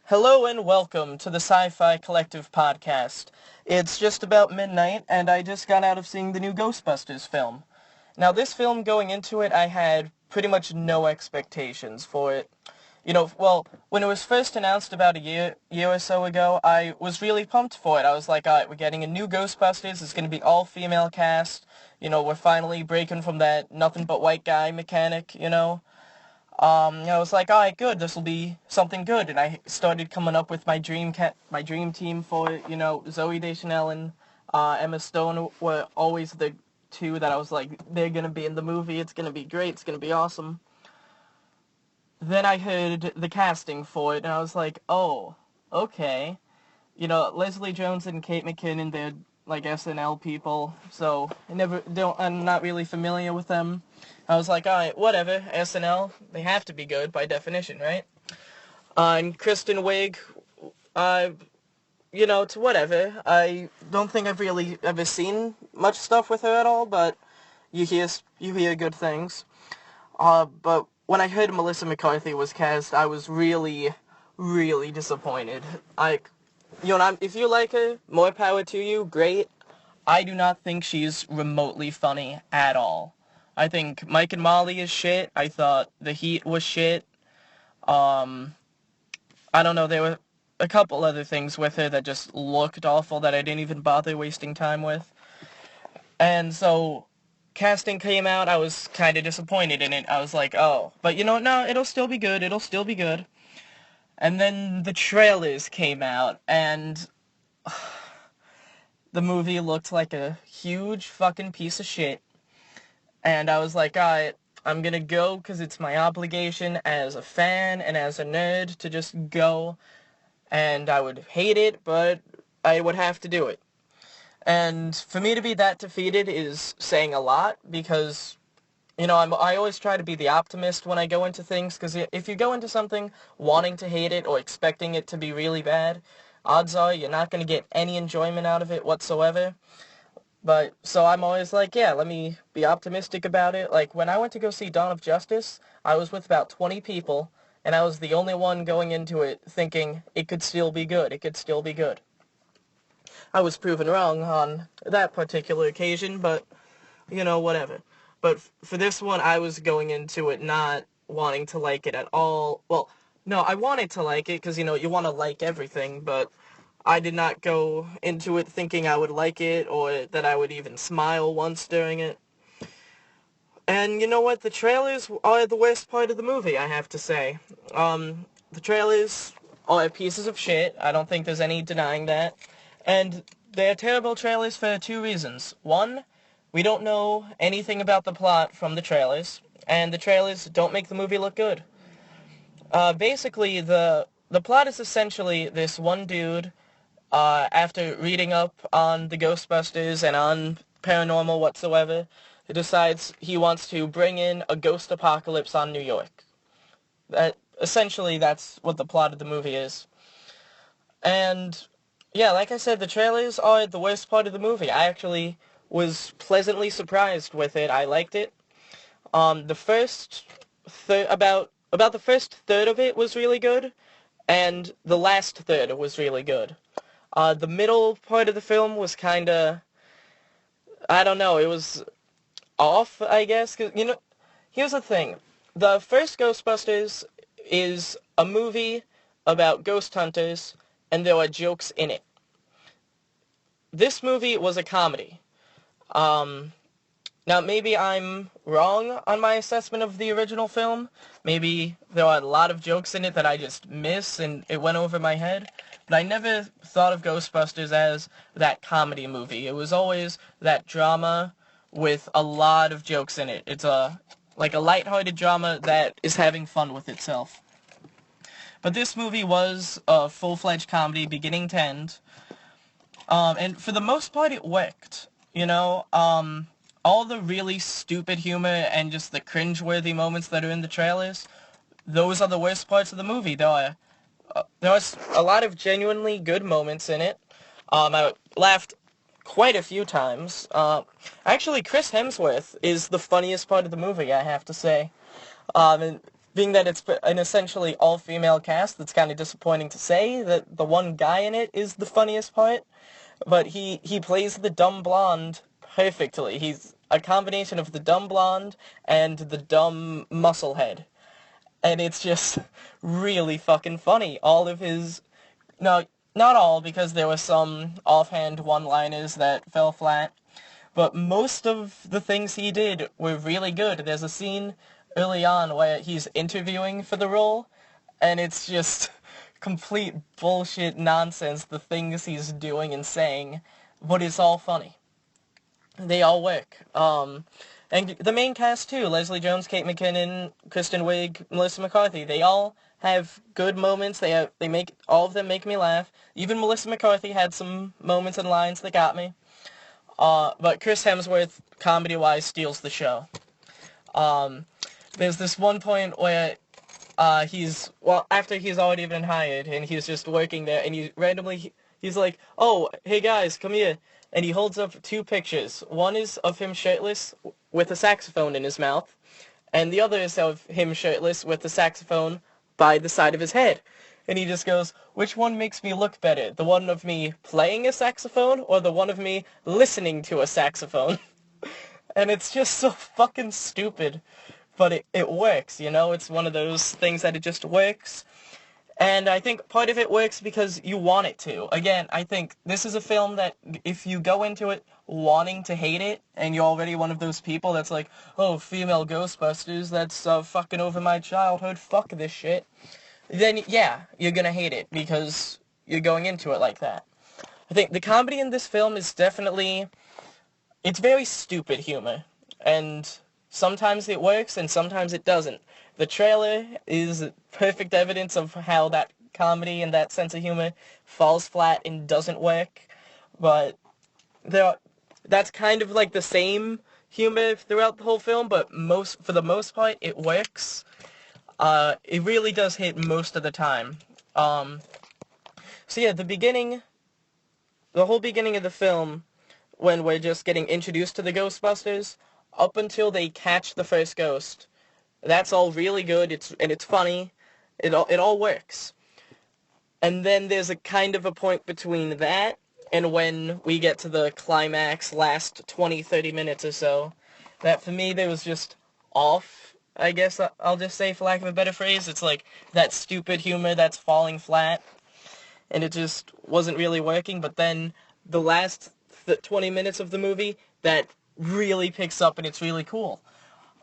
Hello and welcome to the ScifiCollective podcast. It's just about midnight, and I just got out of seeing the new Ghostbusters film. Now, this film, going into it, I had pretty much no expectations for it. When it was first announced about a year or so ago, I was really pumped for it. I was like, alright, we're getting a new Ghostbusters, it's going to be all-female cast, we're finally breaking from that nothing but white guy mechanic. I was like, alright, good, this will be something good, and I started coming up with my dream team for it. Zoe Deschanel and Emma Stone were always the two that I was like, they're gonna be in the movie, it's gonna be great, it's gonna be awesome. Then I heard the casting for it, and I was like, oh, okay. Leslie Jones and Kate McKinnon, they're like SNL people, so I'm not really familiar with them. I was like, alright, whatever, SNL, they have to be good by definition, right? And Kristen Wiig, it's whatever. I don't think I've really ever seen much stuff with her at all, but you hear good things. But when I heard Melissa McCarthy was cast, I was really, really disappointed. If you like her, more power to you, great. I do not think she's remotely funny at all. I think Mike and Molly is shit. I thought The Heat was shit. I don't know, there were a couple other things with her that just looked awful that I didn't even bother wasting time with. And so, casting came out, I was kind of disappointed in it. I was like, oh. But no, it'll still be good, it'll still be good. And then the trailers came out, and the movie looked like a huge fucking piece of shit. And I was like, alright, I'm gonna go because it's my obligation as a fan and as a nerd to just go. And I would hate it, but I would have to do it. And for me to be that defeated is saying a lot, because, I always try to be the optimist when I go into things, because if you go into something wanting to hate it or expecting it to be really bad, odds are you're not going to get any enjoyment out of it whatsoever. But, so I'm always like, yeah, let me be optimistic about it. Like, when I went to go see Dawn of Justice, I was with about 20 people, and I was the only one going into it thinking it could still be good, it could still be good. I was proven wrong on that particular occasion, but, whatever. But for this one, I was going into it not wanting to like it at all. Well, no, I wanted to like it, because, you want to like everything, but I did not go into it thinking I would like it, or that I would even smile once during it. And you know what? The trailers are the worst part of the movie, I have to say. The trailers are pieces of shit. I don't think there's any denying that. And they're terrible trailers for two reasons. One, we don't know anything about the plot from the trailers, and the trailers don't make the movie look good. Basically, the plot is essentially this one dude, after reading up on the Ghostbusters and on paranormal whatsoever, he decides he wants to bring in a ghost apocalypse on New York. Essentially, that's what the plot of the movie is. And, yeah, like I said, the trailers are the worst part of the movie. I actually was pleasantly surprised with it. I liked it. The first about the first third of it was really good, and the last third was really good. The middle part of the film was kinda, I don't know, it was off, I guess, 'cause, here's the thing. The first Ghostbusters is a movie about ghost hunters, and there are jokes in it. This movie was a comedy. Now, maybe I'm wrong on my assessment of the original film. Maybe there are a lot of jokes in it that I just miss, and it went over my head. But I never thought of Ghostbusters as that comedy movie. It was always that drama with a lot of jokes in it. It's like a lighthearted drama that is having fun with itself. But this movie was a full-fledged comedy, beginning to end. And for the most part, it worked. All the really stupid humor and just the cringe-worthy moments that are in the trailers, those are the worst parts of the movie. There was a lot of genuinely good moments in it. I laughed quite a few times. Actually, Chris Hemsworth is the funniest part of the movie, I have to say. And being that it's an essentially all-female cast, that's kind of disappointing to say that the one guy in it is the funniest part, but he plays the dumb blonde perfectly. He's a combination of the dumb blonde and the dumb musclehead. And it's just really fucking funny. All of his... No, not all, because there were some offhand one-liners that fell flat, but most of the things he did were really good. There's a scene early on where he's interviewing for the role, and it's just complete bullshit nonsense, the things he's doing and saying, but it's all funny. They all work. And the main cast too, Leslie Jones, Kate McKinnon, Kristen Wiig, Melissa McCarthy, they all have good moments. All of them make me laugh. Even Melissa McCarthy had some moments and lines that got me. But Chris Hemsworth, comedy-wise, steals the show. There's this one point where after he's already been hired, and he's just working there, and he's like, oh, hey guys, come here. And he holds up two pictures. One is of him shirtless with a saxophone in his mouth, and the other is of him shirtless with the saxophone by the side of his head. And he just goes, which one makes me look better? The one of me playing a saxophone, or the one of me listening to a saxophone? And it's just so fucking stupid. But it works, you know? It's one of those things that it just works. And I think part of it works because you want it to. Again, I think this is a film that if you go into it wanting to hate it, and you're already one of those people that's like, oh, female Ghostbusters, that's fucking over my childhood, fuck this shit, then yeah, you're gonna hate it because you're going into it like that. I think the comedy in this film is definitely, it's very stupid humor, and sometimes it works and sometimes it doesn't. The trailer is perfect evidence of how that comedy and that sense of humor falls flat and doesn't work, but that's kind of like the same humor throughout the whole film, but for the most part, it works. It really does hit most of the time. So yeah, the whole beginning of the film, when we're just getting introduced to the Ghostbusters, up until they catch the first ghost, that's all really good, it's funny, it all works. And then there's a kind of a point between that and when we get to the climax, last 20-30 minutes or so, that for me there was just off, I guess I'll just say, for lack of a better phrase. It's like that stupid humor that's falling flat, and it just wasn't really working. But then the last 20 minutes of the movie, that really picks up and it's really cool.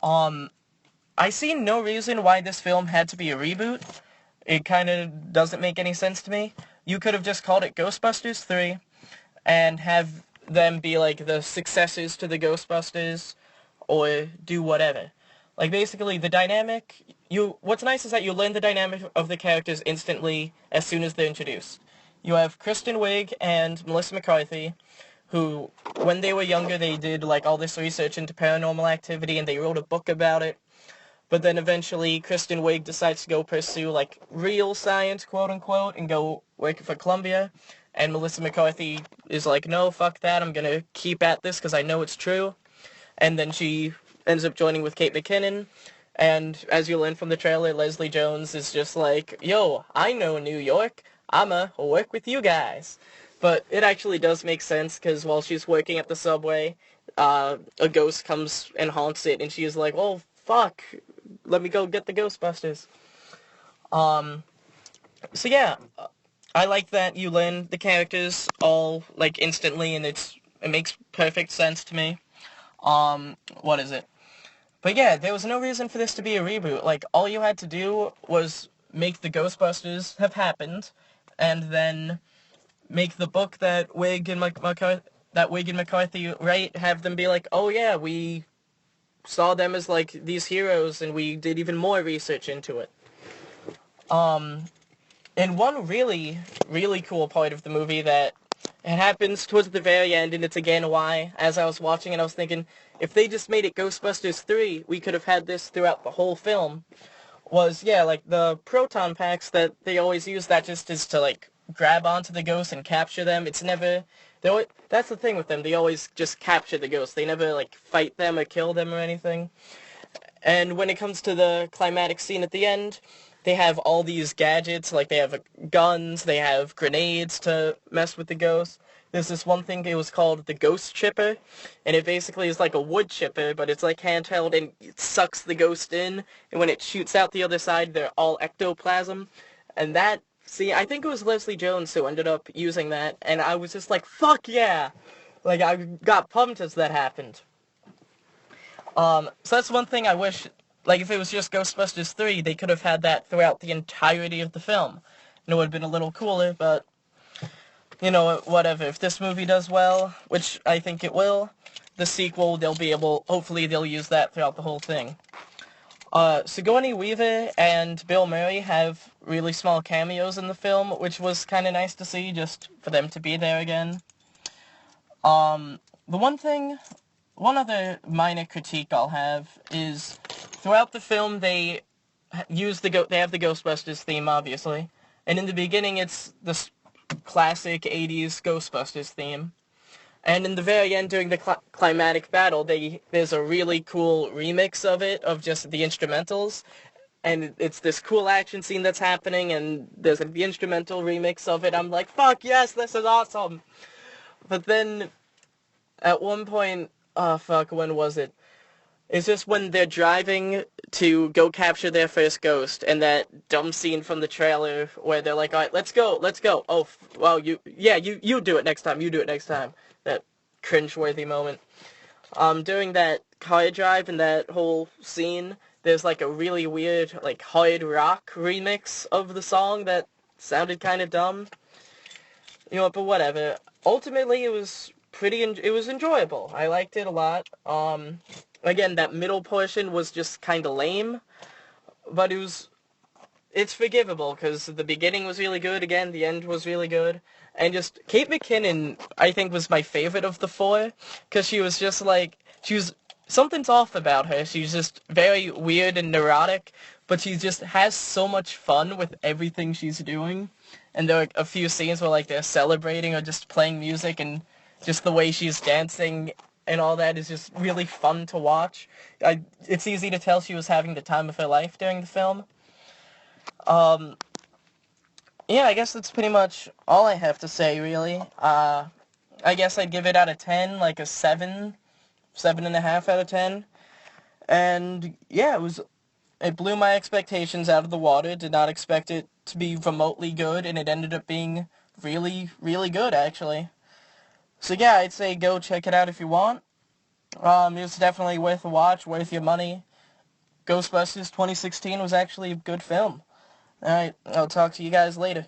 I see no reason why this film had to be a reboot. It kind of doesn't make any sense to me. You could have just called it Ghostbusters 3 and have them be like the successors to the Ghostbusters, or do whatever. Like, basically, the dynamic, what's nice is that you learn the dynamic of the characters instantly as soon as they're introduced. You have Kristen Wiig and Melissa McCarthy, who, when they were younger, they did like all this research into paranormal activity and they wrote a book about it. But then eventually Kristen Wiig decides to go pursue like real science, quote unquote, and go work for Columbia. And Melissa McCarthy is like, no, fuck that, I'm gonna keep at this because I know it's true. And then she ends up joining with Kate McKinnon. And as you learn from the trailer, Leslie Jones is just like, yo, I know New York, I'ma work with you guys. But it actually does make sense, because while she's working at the subway, a ghost comes and haunts it, and she's like, oh, fuck, let me go get the Ghostbusters. So yeah, I like that you learn the characters all, like, instantly, and it makes perfect sense to me. What is it? But yeah, there was no reason for this to be a reboot. Like, all you had to do was make the Ghostbusters have happened, and then make the book that Wiig and McCarthy write, have them be like, oh yeah, we saw them as like these heroes, and we did even more research into it. And one really, really cool part of the movie that it happens towards the very end, and it's again why, as I was watching it, I was thinking, if they just made it Ghostbusters 3, we could have had this throughout the whole film, was, yeah, like, the proton packs that they always use, that just is to, like, grab onto the ghosts and capture them. It's never... that's the thing with them, they always just capture the ghosts. They never, like, fight them or kill them or anything. And when it comes to the climatic scene at the end, they have all these gadgets, like they have guns, they have grenades to mess with the ghosts. There's this one thing, it was called the ghost chipper, and it basically is like a wood chipper, but it's like handheld and it sucks the ghost in, and when it shoots out the other side, they're all ectoplasm. And that, see, I think it was Leslie Jones who ended up using that, and I was just like, fuck yeah! Like, I got pumped as that happened. So that's one thing I wish, like, if it was just Ghostbusters 3, they could have had that throughout the entirety of the film. And it would have been a little cooler, but, you know, whatever. If this movie does well, which I think it will, the sequel, hopefully they'll use that throughout the whole thing. Sigourney Weaver and Bill Murray have really small cameos in the film, which was kind of nice to see, just for them to be there again. One other minor critique I'll have is, throughout the film they have the Ghostbusters theme, obviously, and in the beginning it's the classic 80s Ghostbusters theme. And in the very end, during the climatic battle, there's a really cool remix of it, of just the instrumentals. And it's this cool action scene that's happening, and there's the instrumental remix of it. I'm like, fuck yes, this is awesome! But then, at one point, oh fuck, when was it? It's just when they're driving to go capture their first ghost, and that dumb scene from the trailer where they're like, alright, let's go. Oh, well, you do it next time, That cringeworthy moment. During that car drive and that whole scene, there's like a really weird, like, hard rock remix of the song that sounded kind of dumb. You know, but whatever. Ultimately, it was enjoyable. I liked it a lot. Again, that middle portion was just kind of lame, but it's forgivable, because the beginning was really good, again, the end was really good, and just, Kate McKinnon, I think, was my favorite of the four, because she was just like, something's off about her, she's just very weird and neurotic, but she just has so much fun with everything she's doing, and there are a few scenes where, like, they're celebrating or just playing music, and just the way she's dancing and all that is just really fun to watch. It's easy to tell she was having the time of her life during the film. Yeah, I guess that's pretty much all I have to say, really. I guess I'd give it out of 10, like a 7.5 out of 10. And, yeah, it blew my expectations out of the water. Did not expect it to be remotely good, and it ended up being really, really good, actually. So, yeah, I'd say go check it out if you want. It's definitely worth a watch, worth your money. Ghostbusters 2016 was actually a good film. Alright, I'll talk to you guys later.